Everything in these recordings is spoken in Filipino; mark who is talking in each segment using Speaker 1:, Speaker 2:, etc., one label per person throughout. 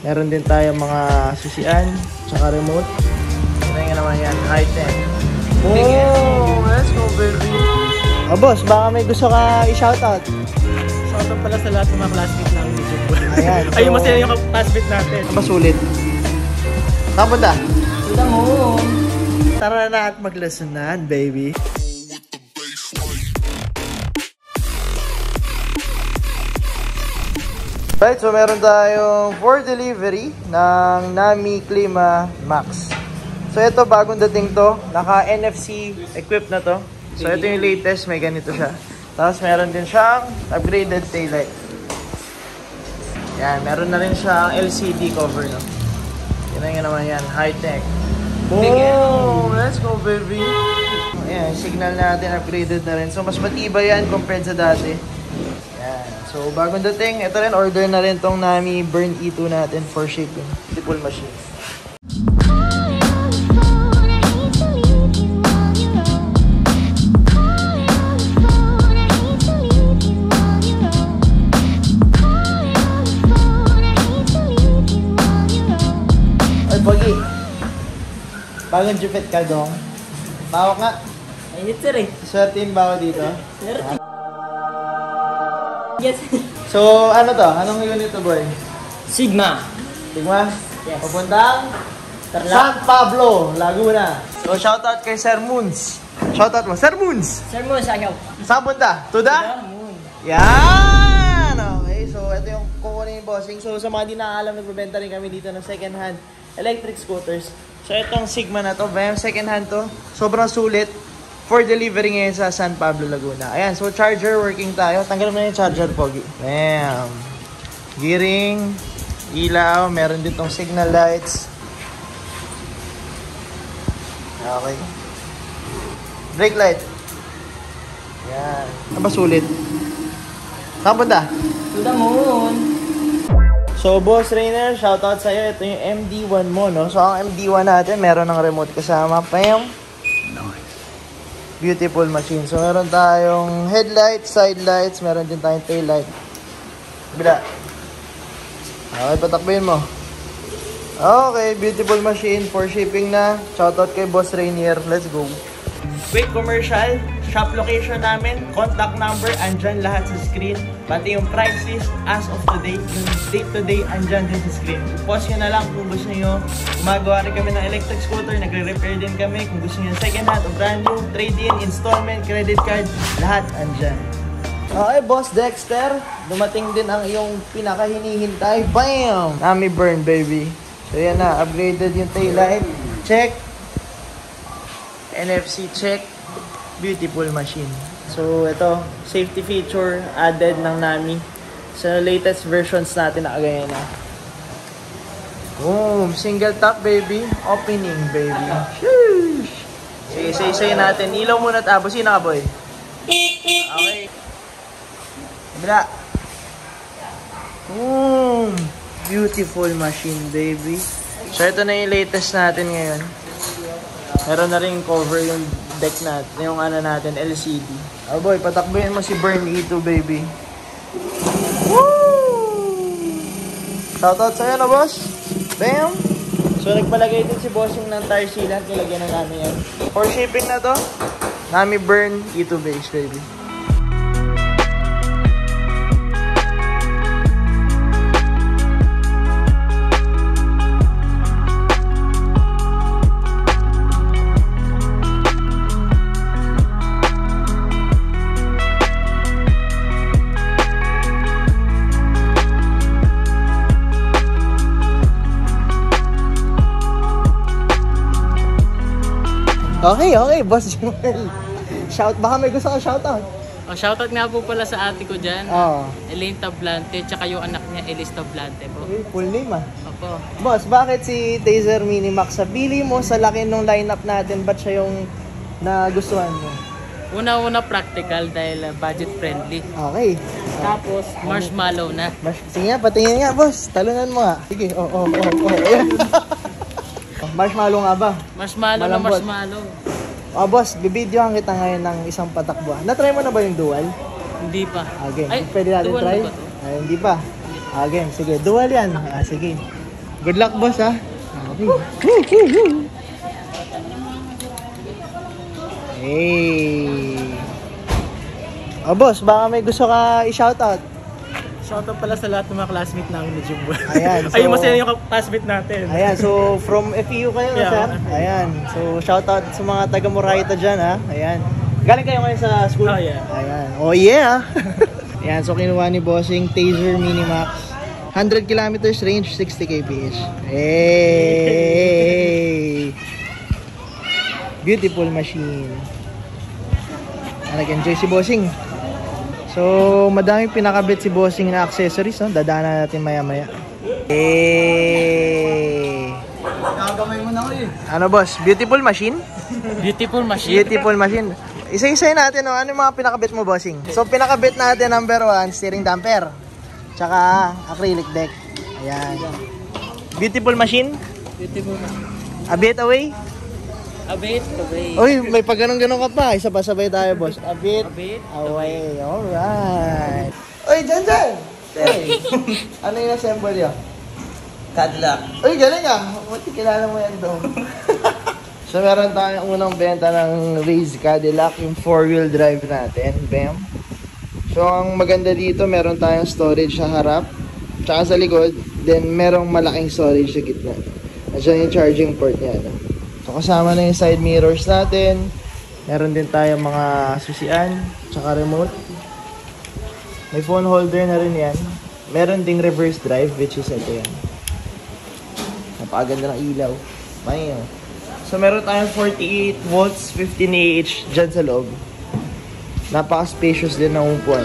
Speaker 1: Meron din tayo mga susian, tsaka remote. Ito nga naman yan, high-tech. Oh, let's go baby. Oh boss, baka may gusto ka i-shoutout.
Speaker 2: Shoutout pala sa lahat ng mga classmates namin ni Jimbo.
Speaker 1: Ayan. So,
Speaker 2: ayun, masaya yung classmate natin.
Speaker 1: masulit. Saan punta?
Speaker 2: Punta mo.
Speaker 1: Tara na at maglesonan, baby. Right, so meron tayong for delivery ng Nami Klima Max. So ito, bagong dating to. Naka NFC equipped na to. So ito yung latest, may ganito siya. Tapos meron din siyang upgraded taillight. Yan, meron na rin siyang LCD cover, no? Yan nga naman yan, high-tech. Boom! Let's go, baby! Ayan, signal natin, upgraded na rin. So mas matibay yan compared sa dati. Yan. So bagong dating, ito rin, order na rin tong Nami Burn E2 natin for shipping. Multiple machine. Pogi, bagong jupit ka dong. Bawak nga.
Speaker 2: Init sir eh.
Speaker 1: Swertiin ba ako dito?
Speaker 2: Swertiin. Yes.
Speaker 1: So, ano to? Anong unit to, boy?
Speaker 2: Sigma.
Speaker 1: Sigma?
Speaker 2: Yes.
Speaker 1: Papuntang San Pablo, Laguna. So, shoutout kay Sir Moons. Shoutout mo, Sir Moons!
Speaker 2: Sir mo, sayaw.
Speaker 1: Saan punta? Tuda?
Speaker 2: Moon.
Speaker 1: Yan! Okay, so ito yung kukunin yung bossing. So, sa mga di nakakalam, nagbebenta rin kami dito ng second hand electric scooters. So itong Sigma na to, bayang second hand to, sobrang sulit for delivery ngayon sa San Pablo, Laguna. Ayan, so charger working tayo. Tanggalin na yung charger, Pogi. Bam! Gearing, ilaw, meron din tong signal lights. Okay. Brake light. Yan. Ano ba sulit? Saan punta?
Speaker 2: To the moon.
Speaker 1: So, Boss Rainer, shoutout sa'yo. Ito yung MD1 mo, no? So, ang MD1 natin, meron ng remote kasama. Pam! Beautiful machine. So, meron tayong headlights, side lights, meron din tayong tail light. Bila. Okay, patakbuhin mo. Okay, beautiful machine for shipping na. Shoutout kay Boss Rainier. Let's go. Quick commercial, shop location namin, contact number, andyan lahat sa screen. Pati yung price list as of today, yung date to day, andyan din sa screen. Pause nyo na lang kung gusto nyo. Gumagawa rin kami ng electric scooter, nagre-repair din kami. Kung gusto nyo second hand o brand new, trade-in, installment, credit card, lahat andyan. Okay, Boss Dexter, dumating din ang iyong pinakahinihintay. Bam! Nami Burn, baby. So yan na, upgraded yung taillight. Check. NFC check. Beautiful machine. So ito, safety feature added ng Nami sa latest versions natin na kagaya na. Boom! Single tap, baby. Opening, baby. Sheesh! Sige, say natin. Ilaw muna tapos. Sino ka, boy? Okay. Bila. Boom! Beautiful machine, baby. So ito na yung latest natin ngayon. Meron na rin cover yung deck natin, yung ano natin, LCD. Oh boy, patakbuhin mo si Burn E2, baby. Woo! Shoutout sa'yo na, boss. Bam! So, nagpalagay din si bossing ng tire sealant. Nilagyan na namin yan. For shipping na to, Nami Burn E2 base, baby. Okay, Boss Joel. Baka may gusto ka shoutout.
Speaker 2: Oh, shoutout nga po pala sa ate ko dyan.
Speaker 1: Oo.
Speaker 2: Elaine Tablante, tsaka yung anak niya, Elise Tablante po.
Speaker 1: Okay, full name ah.
Speaker 2: Opo.
Speaker 1: Boss, bakit si Taser Mini Max sa bili mo sa laki ng lineup natin, ba't siya yung nagustuhan mo?
Speaker 2: Una-una practical dahil budget friendly.
Speaker 1: Okay.
Speaker 2: Tapos marshmallow na.
Speaker 1: Sige nga, patingin nga, boss. Talunan mo nga. Sige, Ayan. Marshmallow nga ba?
Speaker 2: Marshmallow na
Speaker 1: Malambot.
Speaker 2: marshmallow.
Speaker 1: Boss, bibidyohan kita ngayon ng isang patakbuhan. Na-try mo na ba yung dual?
Speaker 2: Hindi pa.
Speaker 1: Again,
Speaker 2: Ay,
Speaker 1: pwede natin
Speaker 2: dual
Speaker 1: try?
Speaker 2: na ba to?
Speaker 1: Ay, hindi pa. Again, sige, dual yan. Sige. Good luck, boss, ha? Okay. Hey. Oh, boss, baka may gusto ka i-shoutout.
Speaker 2: Shoutout pala sa lahat ng mga classmate namin ni Jumbo.
Speaker 1: Ayan, so...
Speaker 2: Ayun, masaya yung classmate natin.
Speaker 1: Ayan, so from FEU kayo,
Speaker 2: Yeah,
Speaker 1: sir?
Speaker 2: FEU.
Speaker 1: Ayan, so shoutout sa mga taga Moraita dyan, ha? Ayan. Galing kayo ngayon sa school?
Speaker 2: Oh, yeah.
Speaker 1: Ayan. Oh, yeah! Ayan, so kinuha ni Bossing Taser Minimax. 100 kilometers range, 60 kph. Hey! Beautiful machine. Nag-enjoy si Bossing. So, madaming pinakabit si Bossing na accessories, no? Dadaanan natin maya-maya. Hey!
Speaker 2: Nakagamay mo na ko eh.
Speaker 1: Ano, boss? Beautiful machine?
Speaker 2: Beautiful machine.
Speaker 1: Beautiful machine. Isa-isay natin, no? Ano yung mga pinakabit mo, Bossing? So, pinakabit natin, number 1, steering damper. Tsaka, acrylic deck. Ayan. Beautiful machine?
Speaker 2: Beautiful machine.
Speaker 1: A bit away?
Speaker 2: A bit away.
Speaker 1: Uy, may pag ganun-ganun ka pa. Isa pa sabay tayo, boss. A bit,
Speaker 2: A bit
Speaker 1: away. Alright. Uy, dyan! Hey. Ano yung assemble yun?
Speaker 2: Cadillac.
Speaker 1: Uy, galing ah. Buti kilala mo yan doon. So, meron tayong unang benta ng Raze Cadillac, yung 4-wheel drive natin. Bam. So, ang maganda dito, meron tayong storage sa harap, tsaka sa likod. Then, merong malaking storage sa gitna. Nandiyan yung charging port niya. No? So, kasama na yung side mirrors natin. Meron din tayong mga susian, tsaka remote. May phone holder na rin yan. Meron ding reverse drive, which is ito yan. Napakaganda ng ilaw. Mayo. So, meron tayong 48 volts, 15 AH dyan sa loob. Napaka-spacious din ng upuan.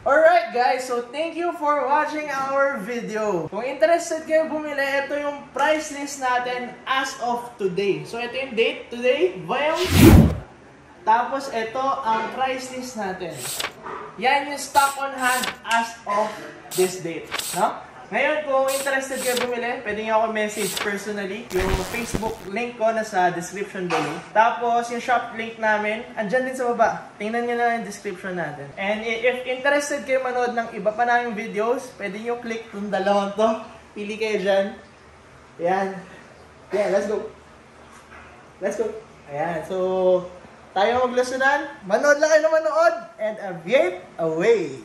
Speaker 1: Alright guys, so thank you for watching our video. Kung interested kayo bumili, ito yung price list natin as of today. So ito yung date today, bam! Tapos ito ang price list natin. Yan yung stock on hand as of this date, no? Ngayon, kung interested kayo bumili, pwede nyo ako message personally. Yung Facebook link ko nasa description below. Tapos, yung shop link namin, andyan din sa baba. Tingnan nyo na yung description natin. And if interested kayo manood ng iba pa naming videos, pwede nyo click yung dalawang to. Pili kayo dyan. Ayan. Yeah, let's go. Let's go. Ayan, so, tayo maglusunan. Manood lang kayo na manood. And aviate away.